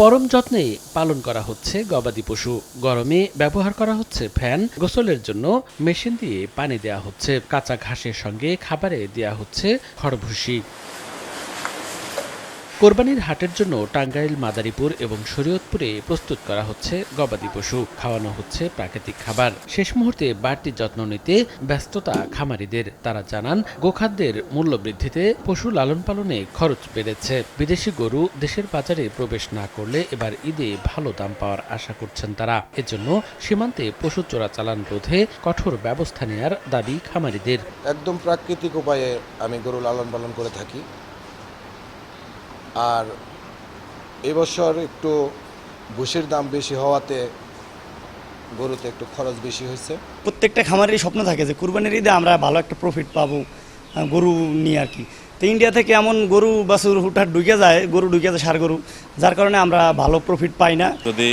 পরম যত্নে পালন করা হচ্ছে গবাদি পশু। গরমে ব্যবহার করা হচ্ছে ফ্যান, গোসলের জন্য মেশিন দিয়ে পানি দেয়া হচ্ছে, কাঁচা ঘাসের সঙ্গে খাবারে দেয়া হচ্ছে খড়ভুসি। কোরবানির হাটের জন্য টাঙ্গাইল, মাদারীপুর এবং শরীয়তপুরে প্রস্তুত করা হচ্ছে গবাদি পশু, খাওয়ানো হচ্ছে প্রাকৃতিক খাবার। শেষ মুহূর্তে বাড়তি যত্ন নিতে ব্যস্ততা খামারিদের। তারা জানান, গোখাদ্যের মূল্য বৃদ্ধিতে পশু লালন পালনে খরচ বেড়েছে। বিদেশি গরু দেশের বাজারে প্রবেশ না করলে এবার ঈদে ভালো দাম পাওয়ার আশা করছেন তারা। এজন্য সীমান্তে পশু চোরাচালান রোধে কঠোর ব্যবস্থা নেয়ার দাবি খামারিদের। একদম প্রাকৃতিক উপায়ে আমি গরু লালন পালন করে থাকি। আর এবছর একটু ভুসির দাম বেশি হওয়াতে গরুতে একটু খরচ বেশি হয়েছে। প্রত্যেকটা খামারেরই স্বপ্ন থাকে যে কুরবানির ঈদে আমরা ভালো একটা প্রফিট পাবো গরু নিয়ে আর কি। তো ইন্ডিয়া থেকে এমন গরু বাছুর হুটহাট ঢুকে যায়, ষাঁড় গরু, যার কারণে আমরা ভালো প্রফিট পাই না। যদি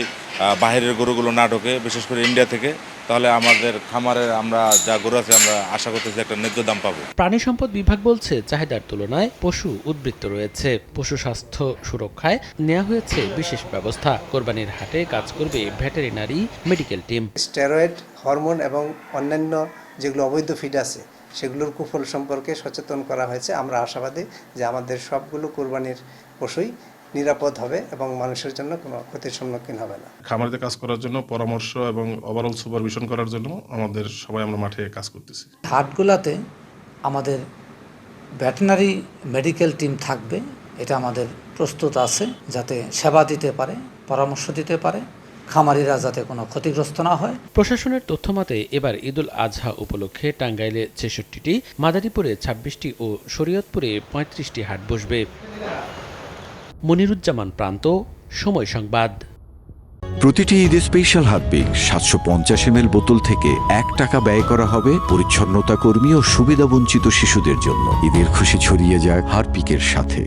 বাইরের গরুগুলো না ঢোকে, বিশেষ করে ইন্ডিয়া থেকে, তাহলে আমাদের খামারে আমরা যা গরু আছে আমরা আশা করতেছি একটা ন্যায্য দাম পাবো। প্রাণী সম্পদ বিভাগ বলছে, চাহিদার তুলনায় পশু উদ্বৃত্ত রয়েছে। পশু স্বাস্থ্য সুরক্ষায় নেওয়া হয়েছে বিশেষ ব্যবস্থা। কোরবানির হাটে কাজ করবে veterinary medical team. Steroid, hormone এবং অন্যান্য যেগুলো অবৈধ ফিড আছে সেগুলোর কুফল সম্পর্কে সচেতন করা হয়েছে। আমরা আশাবাদী যে আমাদের সবগুলো কোরবানির পশুই নিরাপদ হবে এবং মানুষের জন্য কোনো ক্ষতির সম্মুখীন হবে না। খামারিতে কাজ করার জন্য পরামর্শ এবং ওভারঅল সুপারভিশন করার জন্য আমাদের সবাই আমরা মাঠে কাজ করতেছি। হাটগুলাতে আমাদের ভেটেরিনারি মেডিকেল টিম থাকবে, এটা আমাদের প্রস্তুত আছে, যাতে সেবা দিতে পারে, পরামর্শ দিতে পারে, খামারিরা যাতে কোনো ক্ষতিগ্রস্ত না হয়। প্রশাসনের তথ্যমতে এবার ঈদুল আজহা উপলক্ষে টাঙ্গাইলে ৬৬টি, মাদারীপুরে ২৬টি ও শরীয়তপুরে ৩৫টি হাট বসবে। মনিরুজ্জামান প্রান্ত, সময় সংবাদ। প্রতিটি ঈদে স্পেশাল হারপিক ৭৫০ ml বোতল থেকে ৳১ ব্যয় করা হবে পরিচ্ছন্নতা কর্মী ও সুবিধাবঞ্চিত শিশুদের জন্য। ঈদের খুশি ছড়িয়ে যায় হারপিকের সাথে।